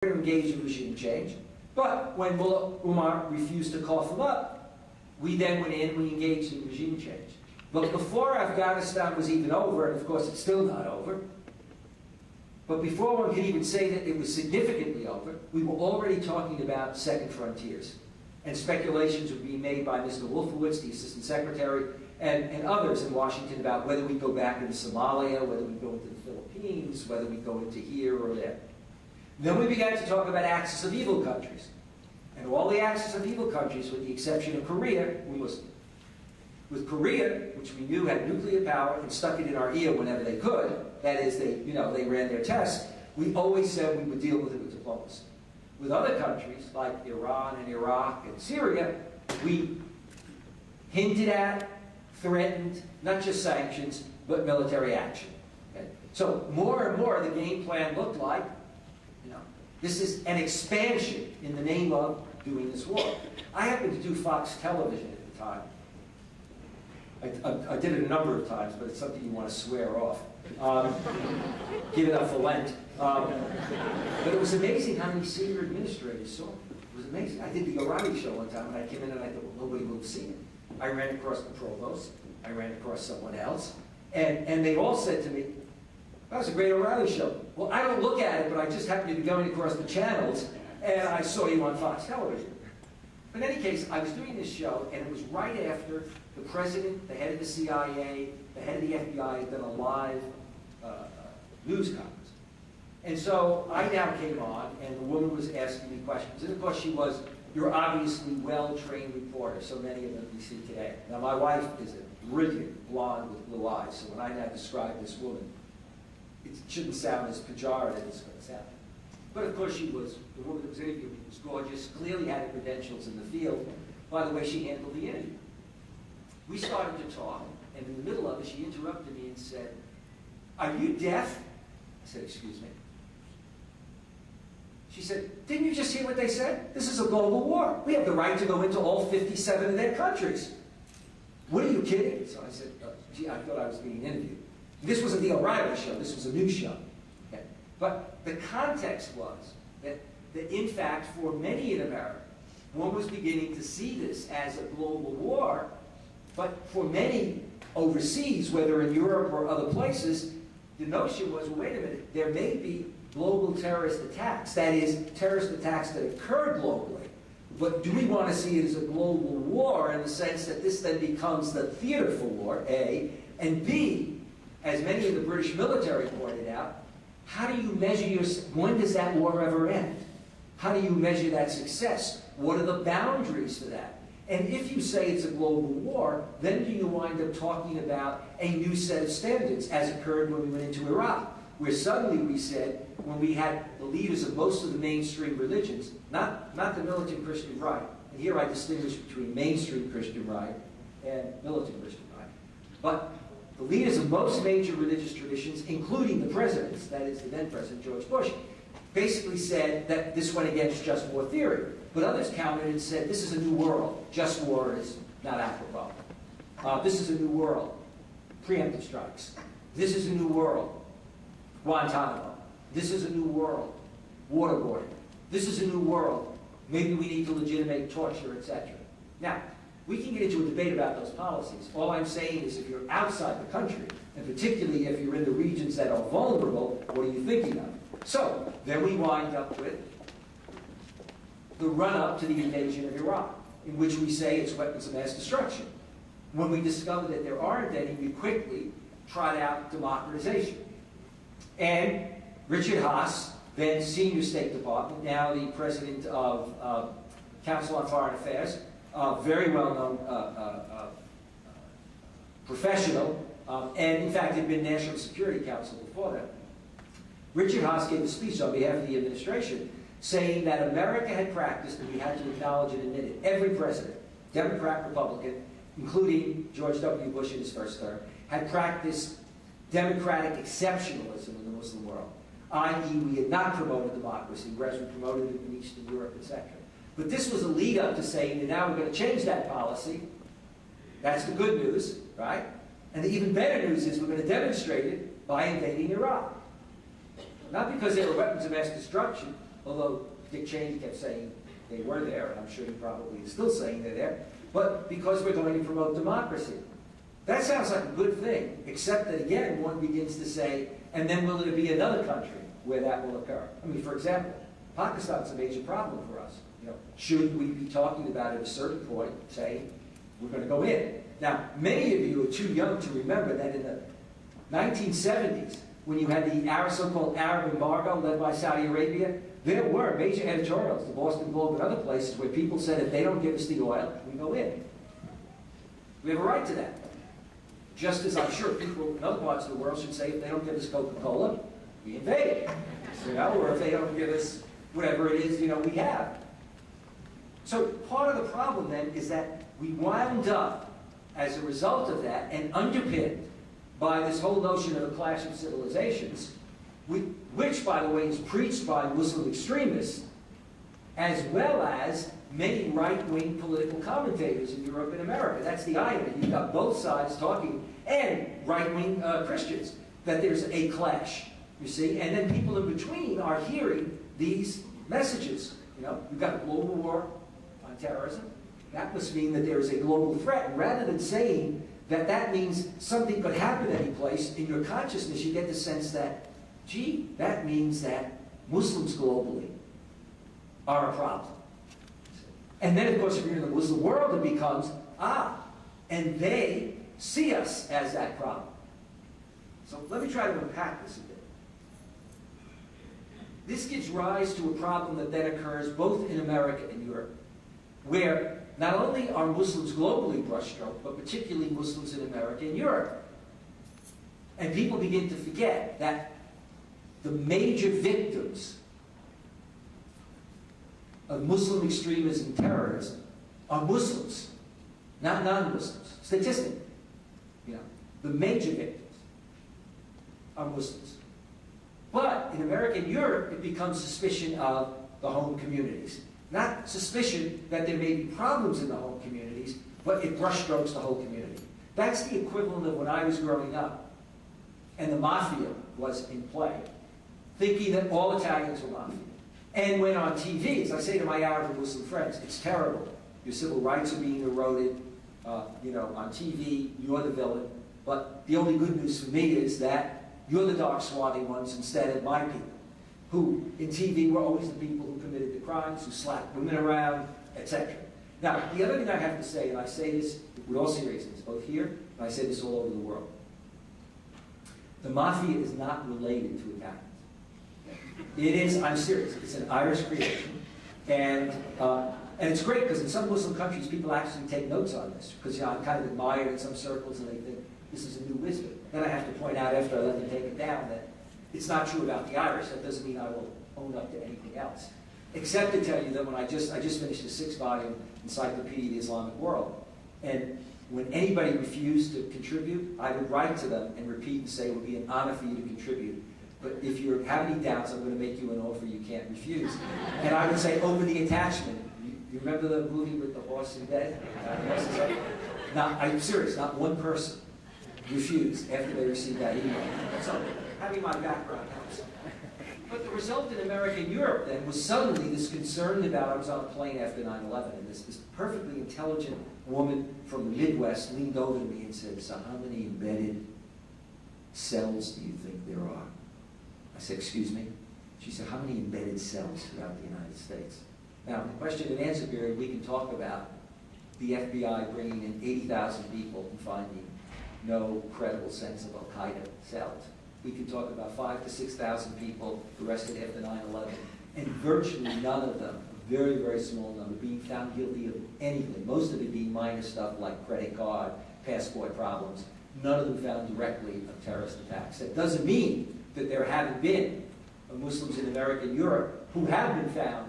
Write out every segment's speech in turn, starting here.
to engage in regime change. But when Mullah Umar refused to cough him up, we then went in and we engaged in regime change. But before Afghanistan was even over, and of course it's still not over, but before one could even say that it was significantly over, we were already talking about second frontiers. And speculations were being made by Mr. Wolfowitz, the Assistant Secretary, and others in Washington about whether we go back into Somalia, whether we go into the Philippines, whether we go into here or there. Then we began to talk about axis of evil countries. And all the axis of evil countries, with the exception of Korea, were Muslim. With Korea, which we knew had nuclear power and stuck it in our ear whenever they could, that is, they ran their tests, we always said we would deal with it with diplomacy. With other countries, like Iran and Iraq and Syria, we hinted at, threatened, not just sanctions, but military action. Okay? So more and more the game plan looked like, this is an expansion in the name of doing this war. I happened to do Fox television at the time. I did it a number of times, but it's something you want to swear off. Give it up for Lent. But it was amazing how many senior administrators saw it. It was amazing. I did the O'Reilly show one time, and I came in and I thought, well, nobody would have seen it. I ran across the provost. I ran across someone else. And they all said to me, that was a great O'Reilly show. Well, I don't look at it, but I just happened to be going across the channels, and I saw you on Fox television. But in any case, I was doing this show, and it was right after the president, the head of the CIA, the head of the FBI had done a live news conference. And so I now came on, and the woman was asking me questions. And of course she was your obviously well-trained reporter, so many of them we see today. Now my wife is a brilliant blonde with blue eyes, so when I now describe this woman, it shouldn't sound as pejorative as it sounded. But of course she was, the woman that was interviewing me was gorgeous, clearly had the credentials in the field. By the way, she handled the interview. We started to talk, and in the middle of it, she interrupted me and said, "Are you deaf?" I said, "Excuse me." She said, "Didn't you just hear what they said? This is a global war. We have the right to go into all 57 of their countries. What are you kidding?" So I said, gee, I thought I was being interviewed. This wasn't the O'Reilly show, this was a news show. Okay? But the context was that in fact, for many in America, one was beginning to see this as a global war, but for many overseas, whether in Europe or other places, the notion was, well, wait a minute, there may be global terrorist attacks, that is, terrorist attacks that occur globally, but do we want to see it as a global war in the sense that this then becomes the theater for war, A, and B, as many of the British military pointed out, how do you measure when does that war ever end? How do you measure that success? What are the boundaries for that? And if you say it's a global war, then do you wind up talking about a new set of standards, as occurred when we went into Iraq, where suddenly we said, when we had the leaders of most of the mainstream religions, not the militant Christian right, and here I distinguish between mainstream Christian right and militant Christian right, but the leaders of most major religious traditions, including the presidents, that is the then President George Bush, basically said that this went against just war theory. But others countered and said, this is a new world. Just war is not apropos. This is a new world. Preemptive strikes. This is a new world. Guantanamo. This is a new world. Waterboarding. This is a new world. Maybe we need to legitimate torture, etc. Now, we can get into a debate about those policies. All I'm saying is if you're outside the country, and particularly if you're in the regions that are vulnerable, what are you thinking of? So, then we wind up with the run-up to the invasion of Iraq, in which we say it's weapons of mass destruction. When we discover that there aren't any, we quickly trot out democratization. And Richard Haass, then Senior State Department, now the President of Council on Foreign Affairs, very well-known professional, and in fact had been National Security Council before that. Richard Haass gave a speech on behalf of the administration saying that America had practiced, and we had to acknowledge and admit it, every president, Democrat, Republican, including George W. Bush in his first term, had practiced democratic exceptionalism in the Muslim world, i.e. we had not promoted democracy, whereas we promoted it in Eastern Europe, etc. But this was a lead-up to saying that now we're going to change that policy. That's the good news, right? And the even better news is we're going to demonstrate it by invading Iraq. Not because they were weapons of mass destruction, although Dick Cheney kept saying they were there, and I'm sure he probably is still saying they're there, but because we're going to promote democracy. That sounds like a good thing, except that again, one begins to say, and then will there be another country where that will occur? I mean, for example, Pakistan's a major problem for us. You know, should we be talking about at a certain point, saying, we're going to go in? Now, many of you are too young to remember that in the 1970s, when you had the so-called Arab embargo led by Saudi Arabia, there were major editorials, the Boston Globe and other places, where people said, if they don't give us the oil, we go in. We have a right to that. Just as I'm sure people in other parts of the world should say, if they don't give us Coca-Cola, we invade. You know, or if they don't give us whatever it is, you know, we have. So part of the problem then is that we wound up, as a result of that, and underpinned by this whole notion of a clash of civilizations, which, by the way, is preached by Muslim extremists, as well as many right-wing political commentators in Europe and America. That's the irony. You've got both sides talking, and right-wing Christians, that there's a clash, you see, and then people in between are hearing these messages. You know, you've got a global war on terrorism. That must mean that there is a global threat. And rather than saying that that means something could happen any place, in your consciousness you get the sense that, gee, that means that Muslims globally are a problem. And then, of course, if you're in the Muslim world, it becomes, and they see us as that problem. So let me try to unpack this a bit. This gives rise to a problem that then occurs both in America and Europe, where not only are Muslims globally brushstroked, but particularly Muslims in America and Europe. And people begin to forget that the major victims of Muslim extremism and terrorism are Muslims, not non-Muslims. Statistically, you know, the major victims are Muslims. But in America and Europe, it becomes suspicion of the home communities. Not suspicion that there may be problems in the home communities, but it brushstrokes the whole community. That's the equivalent of when I was growing up, and the mafia was in play, thinking that all Italians were mafia. And when on TV, as I say to my Arab and Muslim friends, it's terrible. Your civil rights are being eroded. You know, on TV, you're the villain. But the only good news for me is that you're the dark, swarthy ones instead of my people, who in TV were always the people who committed the crimes, who slapped women around, etc. Now, the other thing I have to say, and I say this with all seriousness, both here, and I say this all over the world, the mafia is not related to Italians. It is, I'm serious, it's an Irish creation. And it's great because in some Muslim countries, people actually take notes on this, because you know, I'm kind of admired in some circles and they think this is a new wisdom. Then I have to point out after I let them take it down that it's not true about the Irish. That doesn't mean I will own up to anything else. Except to tell you that when I just finished a 6-volume Encyclopedia of the Islamic World. And when anybody refused to contribute, I would write to them and repeat and say it would be an honor for you to contribute. But if you have any doubts, I'm going to make you an offer you can't refuse. And I would say, open the attachment. You remember the movie with the horse in bed? I'm serious, not one person refused after they received that email. So having my background helps. But the result in America and Europe then was suddenly this concern about, I was on a plane after 9/11, and this perfectly intelligent woman from the Midwest leaned over to me and said, so how many embedded cells do you think there are? I said, excuse me? She said, how many embedded cells throughout the United States? Now, in the question and answer period, we can talk about the FBI bringing in 80,000 people and finding no credible sense of Al-Qaeda cells. We can talk about 5,000 to 6,000 people arrested after 9/11, and virtually none of them, a very, very small number, being found guilty of anything. Most of it being minor stuff like credit card, passport problems. None of them found directly of terrorist attacks. That doesn't mean that there haven't been Muslims in America and Europe who have been found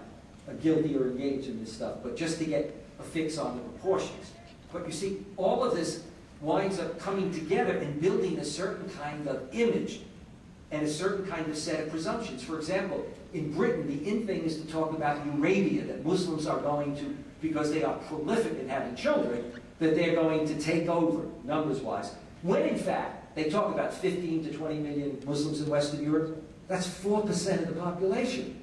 guilty or engaged in this stuff, but just to get a fix on the proportions. But you see, all of this winds up coming together and building a certain kind of image and a certain kind of set of presumptions. For example, in Britain, the in thing is to talk about Eurabia, that Muslims are going to, because they are prolific in having children, that they're going to take over, numbers-wise. When, in fact, they talk about 15 to 20 million Muslims in Western Europe, that's 4% of the population.